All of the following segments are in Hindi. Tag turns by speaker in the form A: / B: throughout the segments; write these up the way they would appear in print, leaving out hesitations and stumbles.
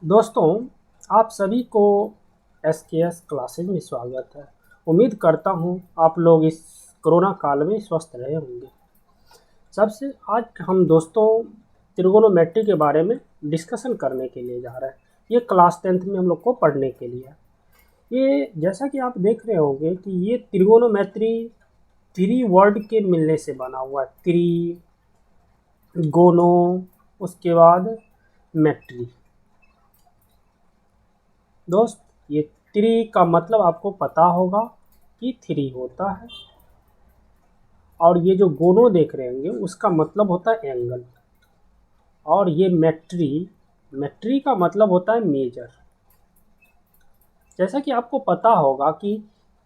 A: दोस्तों, आप सभी को एसकेएस क्लासेज में स्वागत है। उम्मीद करता हूँ आप लोग इस कोरोना काल में स्वस्थ रहे होंगे। सबसे आज हम दोस्तों त्रिगोनोमेट्री के बारे में डिस्कशन करने के लिए जा रहे हैं। ये क्लास 10th में हम लोग को पढ़ने के लिए है। ये जैसा कि आप देख रहे होंगे कि ये त्रिगोनोमेट्री थ्री वर्ड के मिलने से बना हुआ है। गोनो, उसके बाद मेट्री। दोस्त, ये थ्री का मतलब आपको पता होगा कि थ्री होता है, और ये जो गोनो देख रहे होंगे उसका मतलब होता है एंगल, और ये मेट्री का मतलब होता है मेजर। जैसा कि आपको पता होगा कि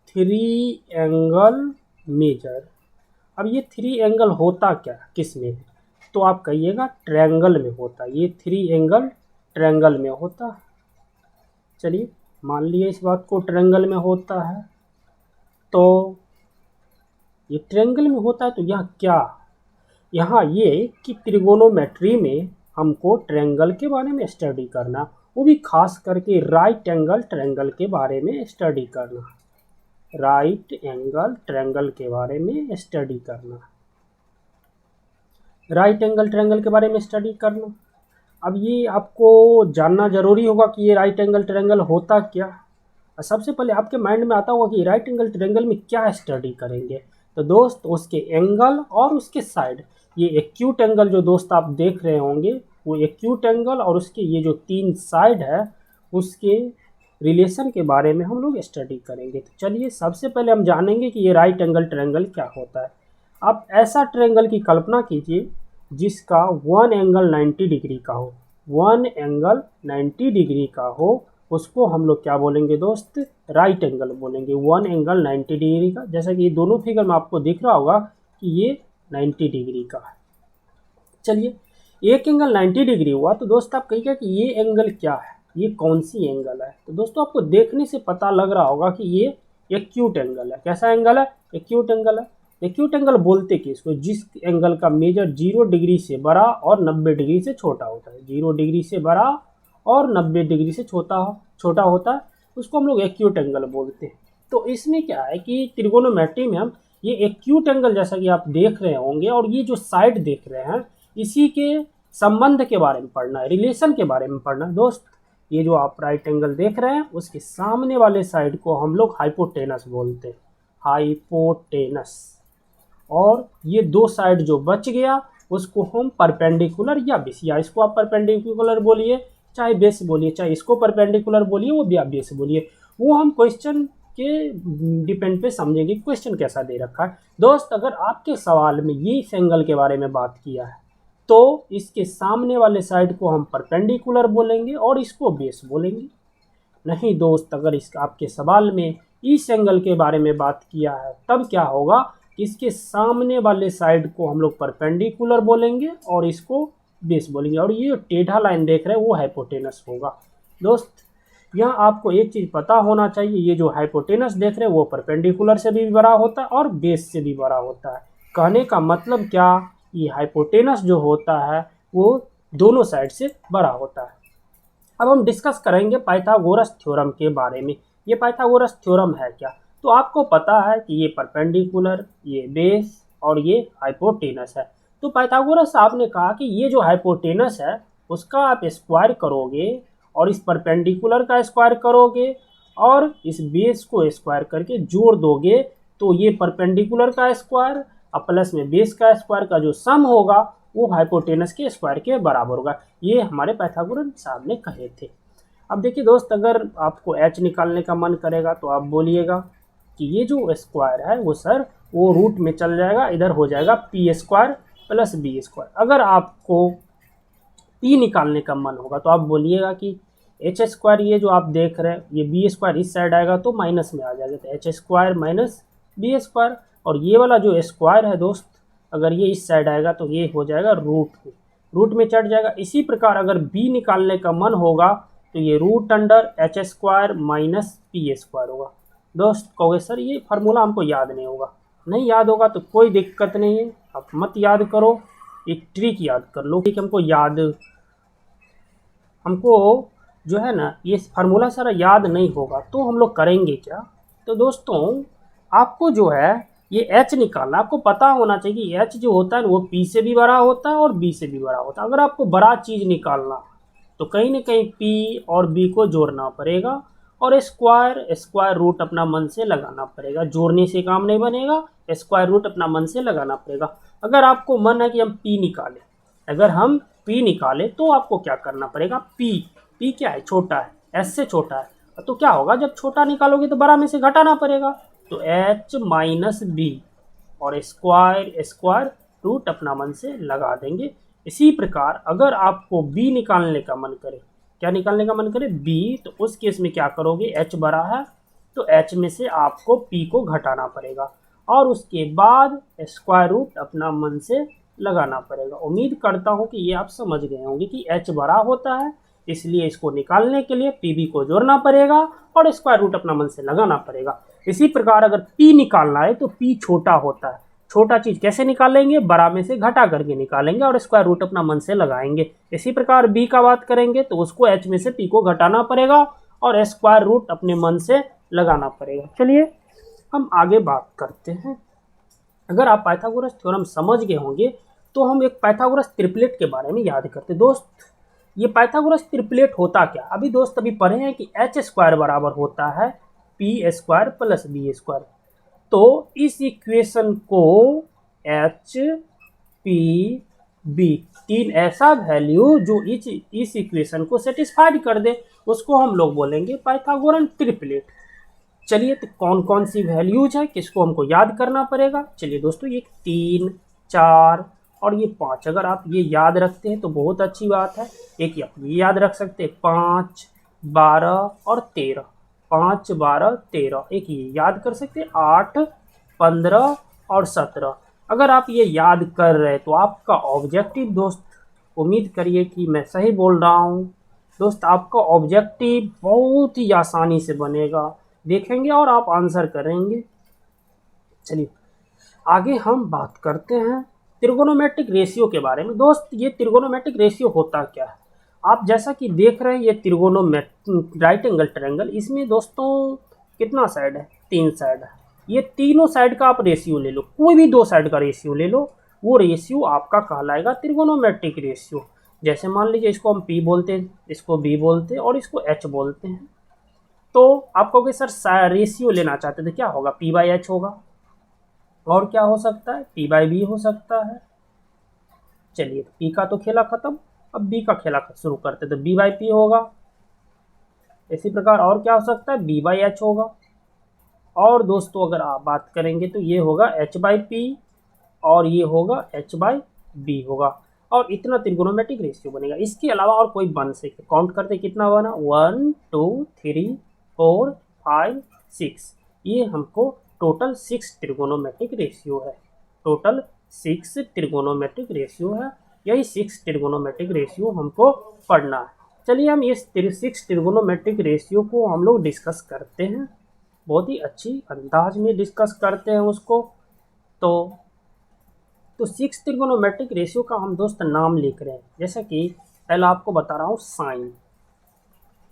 A: थ्री एंगल मेजर। अब ये थ्री एंगल होता क्या किस में है, तो आप कहिएगा ट्रायंगल में होता है। ये थ्री एंगल ट्रायंगल में होता है। चलिए मान लिए इस बात को ट्रायंगल में होता है, तो ये ट्रायंगल में होता है तो यहाँ ये कि त्रिगोनोमेट्री में हमको ट्रायंगल के बारे में स्टडी करना, वो भी खास करके राइट एंगल ट्रायंगल के बारे में स्टडी करना। राइट एंगल ट्रायंगल के बारे में स्टडी करना। राइट एंगल ट्रायंगल के बारे में स्टडी करना। अब ये आपको जानना जरूरी होगा कि ये राइट एंगल ट्रायंगल होता क्या। सबसे पहले आपके माइंड में आता होगा कि राइट एंगल ट्रायंगल में क्या स्टडी करेंगे। तो दोस्त उसके एंगल और उसके साइड, ये एक्यूट एंगल जो दोस्त आप देख रहे होंगे वो एक्यूट एंगल और उसके ये जो तीन साइड है उसके रिलेशन के बारे में हम लोग स्टडी करेंगे। तो चलिए सबसे पहले हम जानेंगे कि ये राइट एंगल ट्रायंगल क्या होता है। आप ऐसा ट्रायंगल की कल्पना कीजिए जिसका वन एंगल 90 डिग्री का हो। वन एंगल 90 डिग्री का हो, उसको हम लोग क्या बोलेंगे दोस्त, राइट एंगल बोलेंगे। वन एंगल 90 डिग्री का, जैसा कि ये दोनों फिगर में आपको दिख रहा होगा कि ये 90 डिग्री का है। चलिए एक एंगल 90 डिग्री हुआ तो दोस्त आप कहिएगा कि ये एंगल क्या है, ये कौन सी एंगल है। तो दोस्तों आपको देखने से पता लग रहा होगा कि ये एक्यूट एंगल है। कैसा एंगल है, एक्यूट एंगल है। एक्यूट एंगल बोलते किसको, जिस एंगल का मेजर 0 डिग्री से बड़ा और 90 डिग्री से छोटा होता है। 0 डिग्री से बड़ा और 90 डिग्री से छोटा होता है, उसको हम लोग एक्यूट एंगल बोलते हैं। तो इसमें क्या है कि त्रिगोनोमेट्री में हम ये एक्यूट एंगल जैसा कि आप देख रहे होंगे और ये जो साइड देख रहे हैं इसी के संबंध के बारे में पढ़ना है, रिलेशन के बारे में पढ़ना है। दोस्त ये जो आप राइट एंगल देख रहे हैं उसके सामने वाले साइड को हम लोग हाइपोटेनस बोलते हैं, हाइपोटेनस। और ये दो साइड जो बच गया उसको हम परपेंडिकुलर या बेस, या इसको आप परपेंडिकुलर बोलिए चाहे बेस बोलिए, चाहे इसको परपेंडिकुलर बोलिए वो या बेस बोलिए, वो हम क्वेश्चन के डिपेंड पे समझेंगे क्वेश्चन कैसा दे रखा है। दोस्त अगर आपके सवाल में ये इस एंगल के बारे में बात किया है तो इसके सामने वाले साइड को हम परपेंडिकुलर बोलेंगे और इसको बेस बोलेंगे। नहीं दोस्त, अगर इस आपके सवाल में इस एंगल के बारे में बात किया है तब क्या होगा, इसके सामने वाले साइड को हम लोग परपेंडिकुलर बोलेंगे और इसको बेस बोलेंगे, और ये टेढ़ा लाइन देख रहे हैं वो हाइपोटेनस होगा। दोस्त यहाँ आपको एक चीज़ पता होना चाहिए, ये जो हाइपोटेनस देख रहे हैं वो परपेंडिकुलर से भी बड़ा होता है और बेस से भी बड़ा होता है। कहने का मतलब क्या, ये हाइपोटेनस जो होता है वो दोनों साइड से बड़ा होता है। अब हम डिस्कस करेंगे पाइथागोरस थ्योरम के बारे में। ये पाइथागोरस थ्योरम है क्या, तो आपको पता है कि ये परपेंडिकुलर, ये बेस और ये हाइपोटेनस है। तो पाइथागोरस आपने कहा कि ये जो हाइपोटेनस है उसका आप स्क्वायर करोगे और इस परपेंडिकुलर का स्क्वायर करोगे और इस बेस को स्क्वायर करके जोड़ दोगे, तो ये परपेंडिकुलर का स्क्वायर और प्लस में बेस का स्क्वायर का जो सम होगा वो हाइपोटेनस के स्क्वायर के बराबर होगा। ये हमारे पाइथागोरस साहब ने कहे थे। अब देखिए दोस्त, अगर आपको एच निकालने का मन करेगा तो आप बोलिएगा कि ये जो स्क्वायर है वो सर वो रूट में चल जाएगा, इधर हो जाएगा P square plus B square. अगर आपको पी निकालने का मन होगा तो आप बोलिएगा कि एच स्क्वायर, ये जो आप देख रहे हैं ये बी स्क्वायर इस साइड आएगा तो माइनस में आ जाएगा, तो H square minus B square. और ये वाला जो स्क्वायर है दोस्त, अगर ये इस साइड आएगा तो ये हो जाएगा रूट में चढ़ जाएगा। इसी प्रकार अगर बी निकालने का मन होगा तो ये root under H square minus P square होगा। दोस्त कहोगे सर ये फार्मूला हमको याद नहीं होगा। नहीं याद होगा तो कोई दिक्कत नहीं है, आप मत याद करो, एक ट्रिक याद कर लो कि हमको जो है ना ये फार्मूला सारा याद नहीं होगा तो हम लोग करेंगे क्या। तो दोस्तों आपको जो है ये एच निकालना, आपको पता होना चाहिए कि एच जो होता है वो पी से भी बड़ा होता है और बी से भी बड़ा होता है। अगर आपको बड़ा चीज़ निकालना तो कहीं ना कहीं पी और बी को जोड़ना पड़ेगा और स्क्वायर स्क्वायर रूट अपना मन से लगाना पड़ेगा। जोड़ने से काम नहीं बनेगा, स्क्वायर रूट अपना मन से लगाना पड़ेगा। अगर आपको मन है कि हम पी निकालें, अगर हम पी निकालें तो आपको क्या करना पड़ेगा, पी पी क्या है, छोटा है, एस से छोटा है। तो क्या होगा, जब छोटा निकालोगे तो बड़ा में से घटाना पड़ेगा। तो एच माइनस बी और स्क्वायर स्क्वायर रूट अपना मन से लगा देंगे। इसी प्रकार अगर आपको बी निकालने का मन करे, क्या निकालने का मन करे, बी, तो उस केस में क्या करोगे, एच बड़ा है तो एच में से आपको पी को घटाना पड़ेगा और उसके बाद स्क्वायर रूट अपना मन से लगाना पड़ेगा। उम्मीद करता हूँ कि ये आप समझ गए होंगे कि एच बड़ा होता है, इसलिए इसको निकालने के लिए पी बी को जोड़ना पड़ेगा और स्क्वायर रूट अपना मन से लगाना पड़ेगा। इसी प्रकार अगर पी निकालना है तो पी छोटा होता है, छोटा चीज़ कैसे निकालेंगे, बड़ा में से घटा करके निकालेंगे और स्क्वायर रूट अपना मन से लगाएंगे। इसी प्रकार बी का बात करेंगे तो उसको एच में से पी को घटाना पड़ेगा और स्क्वायर रूट अपने मन से लगाना पड़ेगा। चलिए हम आगे बात करते हैं। अगर आप पाइथागोरस थ्योरम समझ गए होंगे तो हम एक पाइथागोरस ट्रिपलेट के बारे में याद करते हैं। दोस्त ये पाइथागोरस ट्रिपलेट होता क्या, अभी पढ़े हैं कि एच स्क्वायर बराबर होता है P square plus B square. तो इस इक्वेशन को एच पी बी, तीन ऐसा वैल्यू जो इस इक्वेशन को सेटिस्फाइड कर दे उसको हम लोग बोलेंगे पाइथागोरन ट्रिपलेट। चलिए तो कौन कौन सी वैल्यूज है, किसको हमको याद करना पड़ेगा। चलिए दोस्तों ये 3, 4 और ये 5 अगर आप ये याद रखते हैं तो बहुत अच्छी बात है। एक आप ये याद रख सकते हैं 5, 12 और 13, 5, 12, 13, एक ये याद कर सकते हैं 8, 15 और 17। अगर आप ये याद कर रहे हैं तो आपका ऑब्जेक्टिव दोस्त, उम्मीद करिए कि मैं सही बोल रहा हूँ दोस्त, आपका ऑब्जेक्टिव बहुत ही आसानी से बनेगा, देखेंगे और आप आंसर करेंगे। चलिए आगे हम बात करते हैं त्रिगोनोमेट्रिक रेशियो के बारे में। दोस्त ये त्रिगोनोमेट्रिक रेशियो होता क्या है, आप जैसा कि देख रहे हैं ये राइट एंगल ट्रायंगल, इसमें दोस्तों कितना साइड है, 3 साइड है। ये तीनों साइड का आप रेशियो ले लो, कोई भी 2 साइड का रेशियो ले लो, वो रेशियो आपका कहलाएगा त्रिगोनोमेट्रिक रेशियो। जैसे मान लीजिए इसको हम P बोलते हैं, इसको B बोलते हैं और इसको H बोलते हैं। तो आप कहोगे सर रेशियो लेना चाहते थे, क्या होगा, P/H होगा और क्या हो सकता है, P/B हो सकता है। चलिए तो P का तो खेला खत्म, अब B का खेला शुरू करते तो B/P होगा। इसी प्रकार और क्या हो सकता है, B/H होगा। और दोस्तों अगर आप बात करेंगे तो ये होगा H/P और ये होगा H/B होगा और इतना त्रिगोनोमेट्रिक रेशियो बनेगा। इसके अलावा और कोई बन सकते, काउंट करते कितना बना, 1 2 3 4 5 6, ये हमको टोटल 6 त्रिगोनोमेट्रिक रेशियो है, टोटल 6 त्रिगोनोमेट्रिक रेशियो है। यही 6 त्रिगोनोमेट्रिक रेशियो हमको पढ़ना है। चलिए हम इस 6 त्रिगोनोमेट्रिक रेशियो को हम लोग डिस्कस करते हैं, बहुत ही अच्छी अंदाज में डिस्कस करते हैं उसको। तो 6 त्रिगोनोमेट्रिक रेशियो का हम दोस्त नाम लिख रहे हैं। जैसा कि पहला आपको बता रहा हूँ साइन,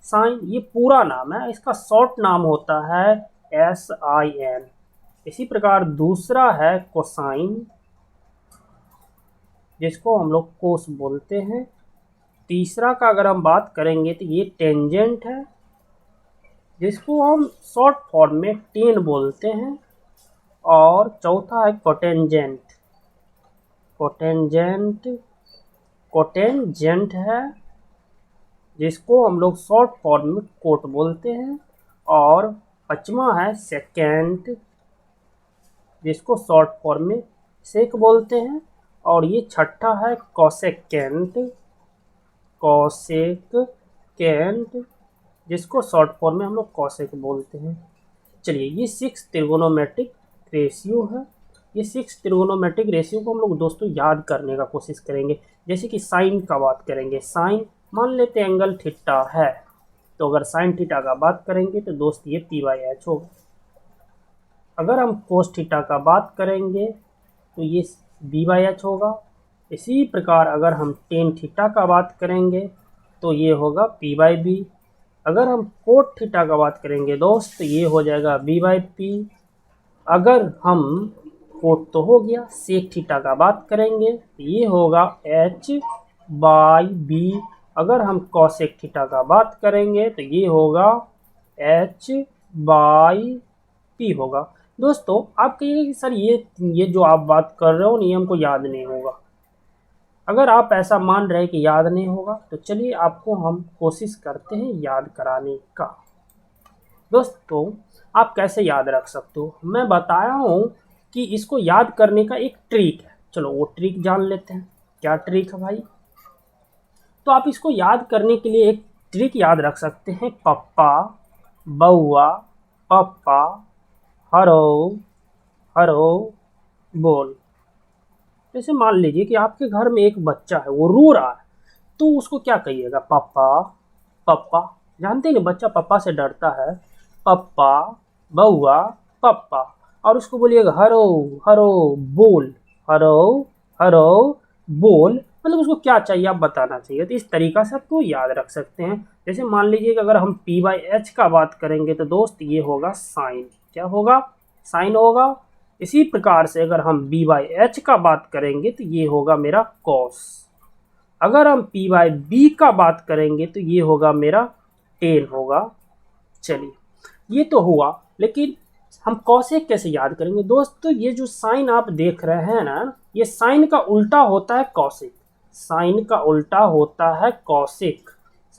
A: साइन ये पूरा नाम है, इसका शॉर्ट नाम होता है SIN। इसी प्रकार दूसरा है कोसाइन, जिसको हम लोग कोस बोलते हैं। तीसरा का अगर हम बात करेंगे तो ये टेंजेंट है, जिसको हम शॉर्ट फॉर्म में टेन बोलते हैं। और चौथा है कोटेंजेंट, कोटेंजेंट कोटेंजेंट है, जिसको हम लोग शॉर्ट फॉर्म में कोट बोलते हैं। और पांचवा है सेकेंड, जिसको शॉर्ट फॉर्म में सेक बोलते हैं। और ये छठा है कोसेकेंट, कोसेकेंट, जिसको शॉर्ट फॉर्म में हम लोग कोसेक बोलते हैं। चलिए ये 6 त्रिगोनोमेट्रिक रेशियो है। ये 6 त्रिगोनोमेट्रिक रेशियो को हम लोग दोस्तों याद करने का कोशिश करेंगे। जैसे कि साइन का बात करेंगे, साइन मान लेते एंगल थीटा है, तो अगर साइन थीटा का बात करेंगे तो दोस्त ये P/H होगा। अगर हम कोस थीटा का बात करेंगे तो ये B/H होगा। इसी प्रकार अगर हम टेन थीटा का बात करेंगे तो ये होगा P/B। अगर हम कोट थीटा का बात करेंगे दोस्त तो ये हो जाएगा बी बाई पी। अगर हम कोट तो हो गया, सेक थीटा का बात करेंगे तो ये होगा एच बाई बी। अगर हम कॉसेक थीटा का बात करेंगे तो ये होगा एच बाई पी होगा। दोस्तों आप कहिए कि सर ये जो आप बात कर रहे हो नियम को याद नहीं होगा। अगर आप ऐसा मान रहे कि याद नहीं होगा तो चलिए आपको हम कोशिश करते हैं याद कराने का। दोस्तों आप कैसे याद रख सकते हो, मैं बताया हूँ कि इसको याद करने का एक ट्रिक है। चलो वो ट्रिक जान लेते हैं। क्या ट्रिक है भाई? तो आप इसको याद करने के लिए एक ट्रिक याद रख सकते हैं। पप्पा, बउआ, पप्पा, हरो, हरो, बोल। जैसे मान लीजिए कि आपके घर में एक बच्चा है, वो रो रहा है, तो उसको क्या कहिएगा? पापा, पप्पा। जानते हैं ना बच्चा पप्पा से डरता है। पप्पा, बउआ, पप्पा। और उसको बोलिएगा हरो, हरो, बोल, हरो, हरो, बोल। मतलब उसको क्या चाहिए आप बताना चाहिए। तो इस तरीका से आपको याद रख सकते हैं। जैसे मान लीजिए कि अगर हम पी बाई एच का बात करेंगे तो दोस्त ये होगा साइन। क्या होगा? साइन होगा। इसी प्रकार से अगर हम बी बाई एच का बात करेंगे तो ये होगा मेरा कॉस। अगर हम पी बाई बी का बात करेंगे तो ये होगा मेरा टेन होगा। चलिए ये तो हुआ, लेकिन हम कॉसेक कैसे याद करेंगे? दोस्तों ये जो साइन आप देख रहे हैं ना, ये साइन का उल्टा होता है कॉसेक। साइन का उल्टा होता है कॉसेक।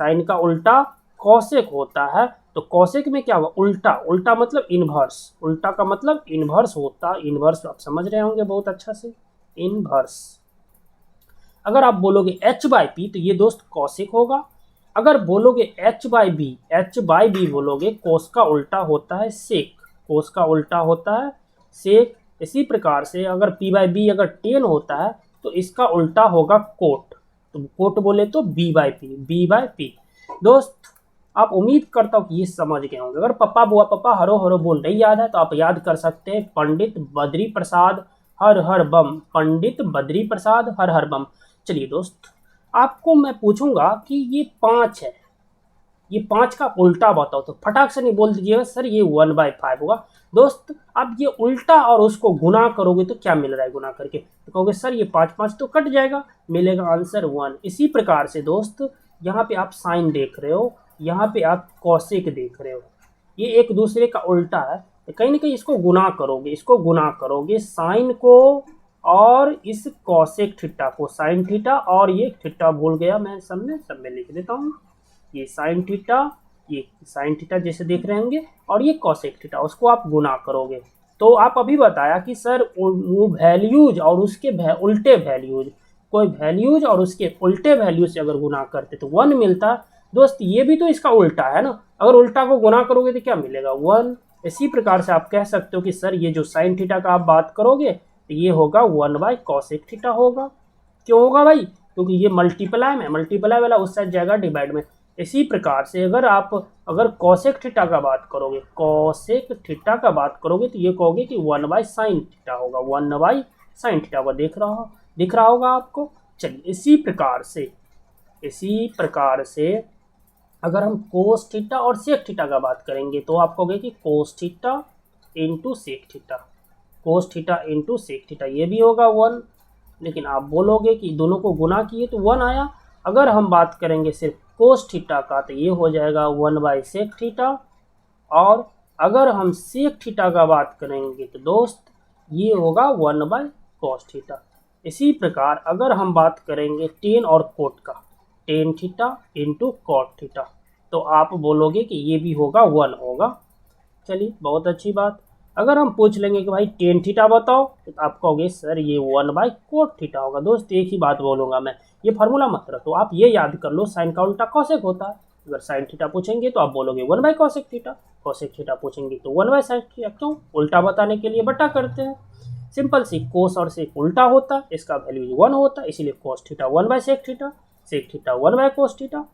A: साइन का उल्टा कॉसेक होता है। तो कॉसेक में क्या हुआ? उल्टा। उल्टा मतलब इनवर्स। उल्टा का मतलब इनवर्स होता। इनवर्स आप समझ रहे होंगे बहुत अच्छा से। इनवर्स। अगर आप बोलोगे एच बाई पी तो ये दोस्त कॉसेक होगा। अगर बोलोगे H by B, H by B बोलोगे, कोस का उल्टा होता है सेक। कोस का उल्टा होता है सेक। इसी प्रकार से अगर पी बाई बी अगर टेन होता है तो इसका उल्टा होगा कोट। तो कोट बोले तो B by P, B by P. दोस्त आप उम्मीद करता हूँ कि ये समझ गए होंगे। अगर पप्पा बुआ पप्पा हरो हरो बोल नहीं याद है तो आप याद कर सकते हैं पंडित बद्री प्रसाद हर हर बम। पंडित बद्री प्रसाद हर हर बम। चलिए दोस्त आपको मैं पूछूंगा कि ये 5 है, ये 5 का उल्टा बताओ। तो फटाक से नहीं बोल दीजिएगा सर ये 1/5 होगा। दोस्त आप ये उल्टा और उसको गुना करोगे तो क्या मिल रहा है गुना करके? तो कहोगे सर ये 5 5 तो कट जाएगा, मिलेगा आंसर 1। इसी प्रकार से दोस्त यहाँ पे आप साइन देख रहे हो, यहाँ पे आप कॉसेक देख रहे हो, ये एक दूसरे का उल्टा है। तो कहीं ना कहीं इसको गुना करोगे, इसको गुना करोगे साइन को और इस कॉसेक थीटा को। साइन थीटा और ये थीटा भूल गया मैं, सब में लिख देता हूँ। ये साइन थीटा, ये साइन थीटा जैसे देख रहे होंगे, और ये कॉसेक थीटा, उसको आप गुना करोगे। तो आप अभी बताया कि सर वो वैल्यूज और उसके उल्टे वैल्यूज, कोई वैल्यूज और उसके उल्टे वैल्यू से अगर गुना करते तो 1 मिलता। दोस्त ये भी तो इसका उल्टा है ना, अगर उल्टा को गुना करोगे तो क्या मिलेगा? 1। इसी प्रकार से आप कह सकते हो कि सर ये जो साइन थीटा का आप बात करोगे तो ये होगा 1/कॉसेक थीटा होगा। क्यों होगा भाई? क्योंकि ये मल्टीप्लाई में, मल्टीप्लाई वाला उस साइड जाएगा डिवाइड में। इसी प्रकार से अगर कॉसेक थीटा का बात करोगे, कॉसेक थीटा का बात करोगे तो ये कहोगे कि 1/साइन थीटा होगा। 1/साइन थीटा होगा। दिख रहा होगा आपको। चलिए इसी प्रकार से अगर हम कोस थीटा और सेक थीटा का बात करेंगे तो आप कहोगे कि cos theta into sec theta. Cos theta into sec theta ये भी होगा 1। लेकिन आप बोलोगे कि दोनों को गुना किए तो 1 आया। अगर हम बात करेंगे सिर्फ कोस थीटा का तो ये हो जाएगा 1/सेक थीटा। और अगर हम सेक थीटा का बात करेंगे तो दोस्त ये होगा 1/कॉस थीटा। इसी प्रकार अगर हम बात करेंगे टेन और कोट का, tan theta into cot theta, तो आप बोलोगे कि ये भी होगा 1 होगा। चलिए बहुत अच्छी बात। अगर हम पूछ लेंगे कि भाई टेन थीटा बताओ तो आप कहोगे सर ये 1/कोट थीटा होगा। दोस्त एक ही बात बोलूँगा मैं, ये फार्मूला मत रखो, आप ये याद कर लो साइन का उल्टा कॉसेक होता है। अगर साइन थीटा पूछेंगे तो आप बोलोगे 1/कॉसेक थीटा, कॉसेक थीटा पूछेंगे तो 1/साइन थीटा। क्यों? उल्टा बताने के लिए बटा करते हैं। सिंपल सी, कोस और सेक उल्टा होता है, इसका वैल्यू 1 होता है, इसीलिए कॉस थीटा 1/सेक थीटा, सेक थीटा 1/कोस थीटा।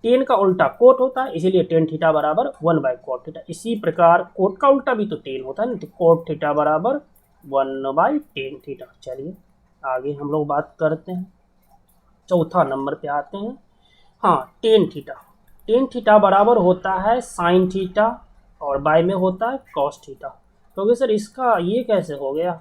A: टेन का उल्टा कोट होता है, इसीलिए टेन थीटा बराबर 1/कोट थीटा। इसी प्रकार कोट का उल्टा भी तो टेन होता है ना, तो कोट थीटा बराबर 1/टेन थीटा। चलिए आगे हम लोग बात करते हैं, चौथा नंबर पे आते हैं। हाँ टेन थीटा। टेन थीटा बराबर होता है साइन थीटा और बाय में होता है कॉस थीटा। क्योंकि सर इसका ये कैसे हो गया,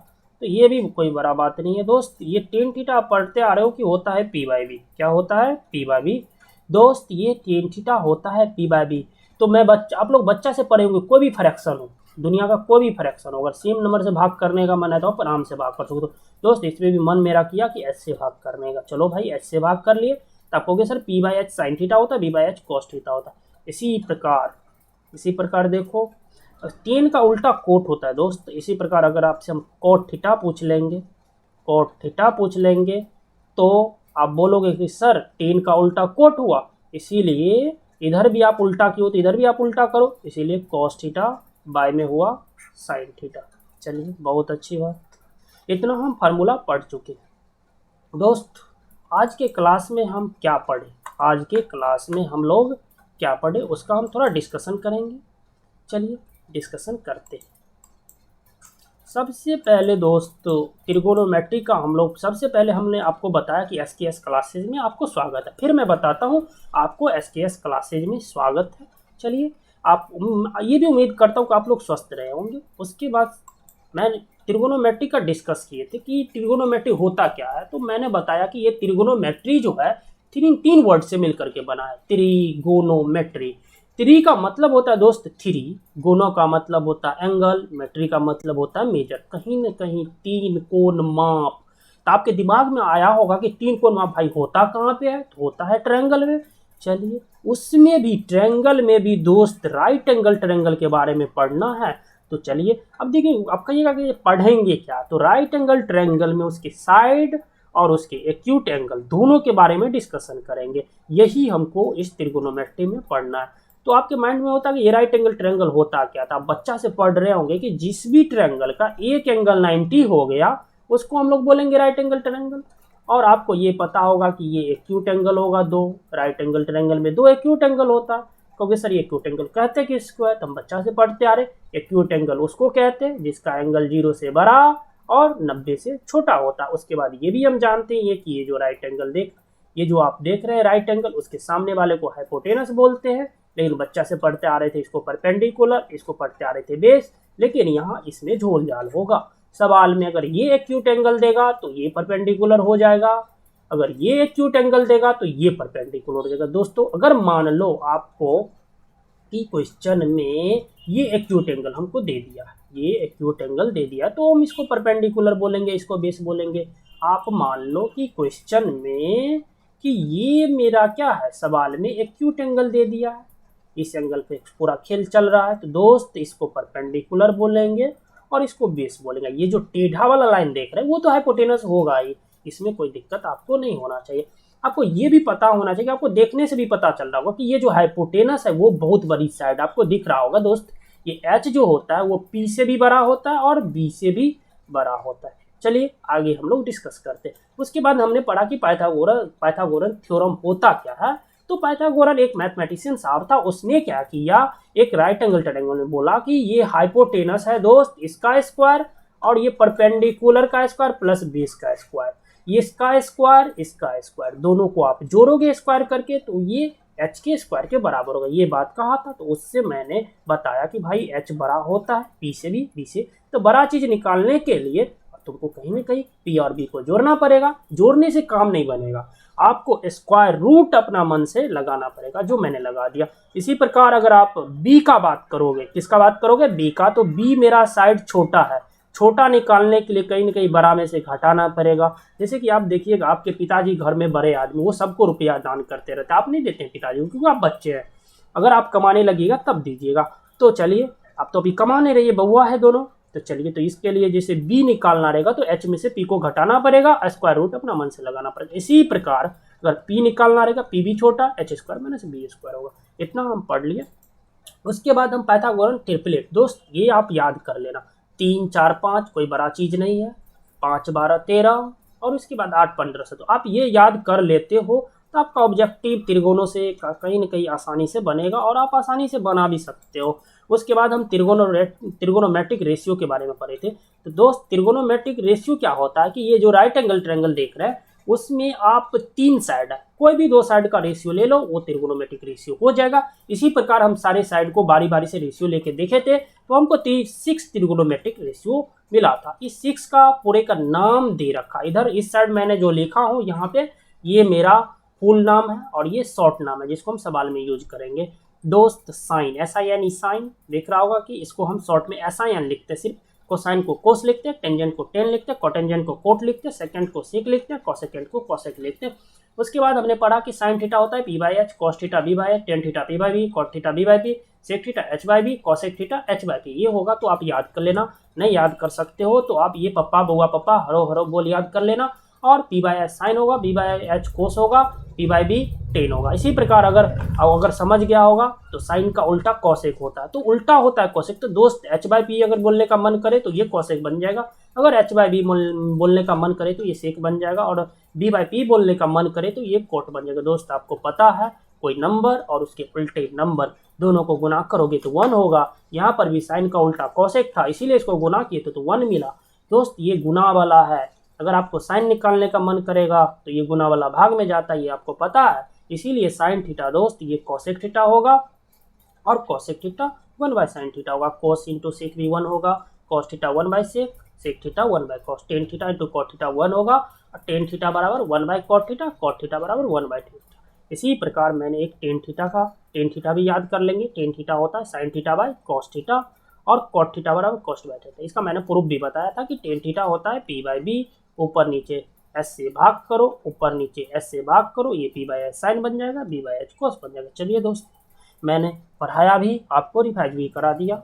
A: तो ये भी कोई बड़ा बात नहीं है दोस्त। ये टेन थीटा आप पढ़ते आ रहे हो कि होता है पी बाई बी। क्या होता है? P by B. दोस्त ये टेन थीटा होता है पी बाई बी। तो मैं आप लोग बच्चा से पढ़े होंगे, कोई भी फ्रैक्शन हो, दुनिया का कोई भी फ्रैक्शन हो, अगर सेम नंबर से भाग करने का मन है तो आप आराम से भाग कर सकते हो। दोस्त इसमें भी मन मेरा किया कि एच से भाग करने का, चलो भाई एच से भाग कर लिए, तब कहोगे sir P by H sine theta होता है, B by H cos theta होता है। इसी प्रकार देखो टेन का उल्टा कोट होता है दोस्त। इसी प्रकार अगर आपसे हम कोट थीटा पूछ लेंगे तो आप बोलोगे कि सर टेन का उल्टा कोट हुआ, इसीलिए इधर भी आप उल्टा किए हो तो इधर भी आप उल्टा करो, इसीलिए कॉस थीटा बाय में हुआ साइन थीटा। चलिए बहुत अच्छी बात, इतना हम फार्मूला पढ़ चुके हैं। दोस्त आज के क्लास में हम क्या पढ़े, आज के क्लास में हम लोग क्या पढ़े उसका हम थोड़ा डिस्कशन करेंगे। चलिए डिस्कशन करते हैं। सबसे पहले दोस्त ट्रिगोनोमेट्री का हम लोग सबसे पहले हमने आपको बताया कि एसकेएस क्लासेज में आपको स्वागत है। फिर मैं बताता हूँ आपको एसकेएस क्लासेज में स्वागत है। चलिए आप ये भी उम्मीद करता हूँ कि आप लोग स्वस्थ रहे होंगे। उसके बाद मैं ट्रिगोनोमेट्री का डिस्कस किए थे कि ट्रिगोनोमेट्री होता क्या है। तो मैंने बताया कि ये ट्रिगोनोमेट्री जो है तीन वर्ड से मिलकर के बना है, ट्रिगोनोमेट्री। ट्री का मतलब होता है दोस्त थ्री, गोनो का मतलब होता है एंगल, मेट्री का मतलब होता है मेजर, कहीं न कहीं तीन कोण माप। तो आपके दिमाग में आया होगा कि तीन कोण माप भाई होता कहाँ पे है, तो होता है ट्रायंगल में। चलिए उसमें भी ट्रायंगल में भी दोस्त राइट एंगल ट्रायंगल के बारे में पढ़ना है। तो चलिए अब देखिए, आप कहिएगा कि पढ़ेंगे क्या, तो राइट एंगल ट्रायंगल में उसके साइड और उसके एक्यूट एंगल दोनों के बारे में डिस्कशन करेंगे। यही हमको इस ट्रिगोनोमेट्री में पढ़ना है। तो आपके माइंड में होता है कि ये राइट एंगल ट्रायंगल होता क्या था। आप बच्चा से पढ़ रहे होंगे कि जिस भी ट्रायंगल का एक एंगल 90 हो गया उसको हम लोग बोलेंगे राइट एंगल ट्रायंगल। और आपको ये पता होगा कि ये एक्यूट एंगल होगा दो, राइट एंगल ट्रायंगल में दो एक्यूट एंगल होता है। क्योंकि सर ये एक्यूट एंगल कहते हैं किसको है, तो हम बच्चा से पढ़ते आ रहे, एक्यूट एंगल उसको कहते हैं जिसका एंगल 0 से बड़ा और 90 से छोटा होता है। उसके बाद ये भी हम जानते हैं कि ये जो राइट एंगल ये जो आप देख रहे हैं राइट एंगल, उसके सामने वाले को हाइपोटेनस बोलते हैं। लेकिन बच्चा से पढ़ते आ रहे थे इसको परपेंडिकुलर, इसको पढ़ते आ रहे थे बेस। लेकिन यहाँ इसमें झोल झाल होगा सवाल में, अगर ये एक्यूट एंगल देगा तो ये परपेंडिकुलर हो जाएगा, अगर ये एक्यूट एंगल देगा तो ये परपेंडिकुलर हो जाएगा। दोस्तों अगर मान लो आपको कि क्वेश्चन में ये एक्यूट एंगल हमको दे दिया, ये एक्यूट एंगल दे दिया, तो हम इसको परपेंडिकुलर बोलेंगे, इसको बेस बोलेंगे। आप मान लो कि क्वेश्चन में कि ये मेरा क्या है, सवाल में एक्यूट एंगल दे दिया है, इस एंगल पे पूरा खेल चल रहा है, तो दोस्त इसको परपेंडिकुलर बोलेंगे और इसको बेस बोलेंगे। ये जो टेढ़ा वाला लाइन देख रहे हैं वो तो हाइपोटेनस होगा ही, इसमें कोई दिक्कत आपको नहीं होना चाहिए। आपको ये भी पता होना चाहिए, आपको देखने से भी पता चल रहा होगा कि ये जो हाइपोटेनस है वो बहुत बड़ी साइड आपको दिख रहा होगा दोस्त। ये एच जो होता है वो पी से भी बड़ा होता है और बी से भी बड़ा होता है। चलिए आगे हम लोग डिस्कस करते हैं। उसके बाद हमने पढ़ा कि पाइथागोरन थ्योरम होता क्या है। तो पाइथागोरन एक मैथमेटिशियन साहब था, उसने क्या किया, एक राइट एंगल ट्रायंगल में बोला कि ये हाइपोटेनस है दोस्त, इसका स्क्वायर और ये परपेंडिकुलर का स्क्वायर प्लस बेस का स्क्वायर, ये इसका स्क्वायर दोनों को आप जोड़ोगे स्क्वायर करके तो ये एच के स्क्वायर के बराबर होगा। ये बात कहा था, तो उससे मैंने बताया कि भाई एच बड़ा होता है पी से भी, बी से। तो बड़ा चीज निकालने के लिए तुमको कहीं ना कहीं पी और बी को जोड़ना पड़ेगा, जोड़ने से काम नहीं बनेगा, आपको स्क्वायर रूट अपना मन से लगाना पड़ेगा, जो मैंने लगा दिया। इसी प्रकार अगर आप बी का बात करोगे, किसका बात करोगे, बी का, तो बी मेरा साइड छोटा है, छोटा निकालने के लिए कहीं ना कहीं बड़ा में से घटाना पड़ेगा। जैसे कि आप देखिएगा आपके पिताजी घर में बड़े आदमी, वो सबको रुपया दान करते रहते हैं, आप नहीं देते हैं पिताजी को क्योंकि आप बच्चे हैं, अगर आप कमाने लगिएगा तब दीजिएगा। तो चलिए आप तो अभी कमाने रहिए, बउआ है दोनों, तो चलिए तो इसके लिए जैसे बी निकालना रहेगा तो एच में से पी को घटाना पड़ेगा, स्क्वायर रूट अपना मन से लगाना पड़ेगा। इसी प्रकार अगर पी निकालना रहेगा, पी भी छोटा, H square minus B square होगा। इतना हम पढ़ लिए। उसके बाद हम पाइथागोरन ट्रिपलेट, दोस्त ये आप याद कर लेना, 3 4 5 कोई बड़ा चीज नहीं है, 5 12 13 और उसके बाद 8 15 से, तो आप ये याद कर लेते हो तो आपका ऑब्जेक्टिव त्रिगोनों से कहीं ना कहीं आसानी से बनेगा और आप आसानी से बना भी सकते हो। उसके बाद हम त्रिगोनोमेट्रिक रेशियो के बारे में पढ़े थे। तो दोस्त त्रिगोनोमेट्रिक रेशियो क्या होता है कि ये जो राइट एंगल ट्रायंगल देख रहे हैं उसमें आप 3 साइड है, कोई भी 2 साइड का रेशियो ले लो, वो त्रिगोनोमेट्रिक रेशियो हो जाएगा। इसी प्रकार हम सारे साइड को बारी बारी से रेशियो लेके देखे थे, तो हमको 6 त्रिगोनोमेट्रिक रेशियो मिला था। इस 6 का पूरे का नाम दे रखा, इधर इस साइड मैंने जो लिखा हूँ यहाँ पे, ये मेरा फुल नाम है और ये शॉर्ट नाम है जिसको हम सवाल में यूज करेंगे दोस्त। साइन, SIN साइन देख रहा होगा कि इसको हम शॉर्ट में SIN लिखते हैं, सिर्फ कोसाइन को कोस लिखते हैं, टेंजेंट को टेन लिखते हैं, कोटेंजेंट को कोट लिखते हैं, सेकेंड को सेक लिखते हैं, कोसेकेंट को कोसेक लिखते हैं। उसके बाद हमने पढ़ा कि साइन थीटा होता है P/H, cos theta B/H, tan theta P/B, cot theta B/P, sec theta H/B, cosec theta H/P। ये होगा तो आप याद कर लेना, नहीं याद कर सकते हो तो आप ये पप्पा बउआ पप्पा हरो हरो बोल याद कर लेना। और P/H साइन होगा, B/H कोस होगा, P/B टेन होगा। इसी प्रकार अगर समझ गया होगा तो साइन का उल्टा कॉसेक होता है, तो उल्टा होता है कॉसेक। तो दोस्त H/P अगर बोलने का मन करे तो ये कॉसेक बन जाएगा, अगर H/B बोलने का मन करे तो ये सेक बन जाएगा, और B/P बोलने का मन करे तो ये कोट बन जाएगा। दोस्त आपको पता है कोई नंबर और उसके उल्टे नंबर दोनों को गुना करोगे तो 1 होगा। यहाँ पर भी साइन का उल्टा कॉसेक था, इसीलिए इसको गुना किए तो 1 मिला। दोस्त ये गुना वाला है, अगर आपको साइन निकालने का मन करेगा तो ये गुना वाला भाग में जाता है, ये आपको पता है। इसीलिए साइन थीटा दोस्त ये कॉसेक थीटा होगा, और कॉसेक थीटा 1/sin थीटा होगा। कॉस इंटू सेक भी 1 होगा, कॉस थीटा 1/सेक, सेक थीटा 1/कॉस, tan theta into cot theta 1 होगा, और टेन थीटा बराबर 1/कॉट थीटा, कॉट थीटा बराबर 1/थीटा। इसी प्रकार मैंने एक टेन थीटा भी याद कर लेंगे। टेन थीटा होता है sine theta by cos theta, और कॉट थीटा बराबर कॉस बाय थीटा। इसका मैंने प्रूफ भी बताया था कि टेन थीटा होता है P/B, ऊपर नीचे S से भाग करो, ऊपर नीचे S से भाग करो, ये P/H साइन बन जाएगा, B/H कॉस बन जाएगा। चलिए दोस्त, मैंने पढ़ाया भी, आपको रिवाइज भी करा दिया।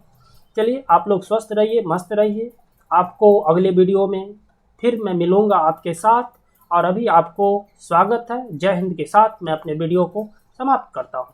A: चलिए आप लोग स्वस्थ रहिए, मस्त रहिए। आपको अगले वीडियो में फिर मैं मिलूँगा आपके साथ, और अभी आपको स्वागत है। जय हिंद के साथ मैं अपने वीडियो को समाप्त करता हूँ।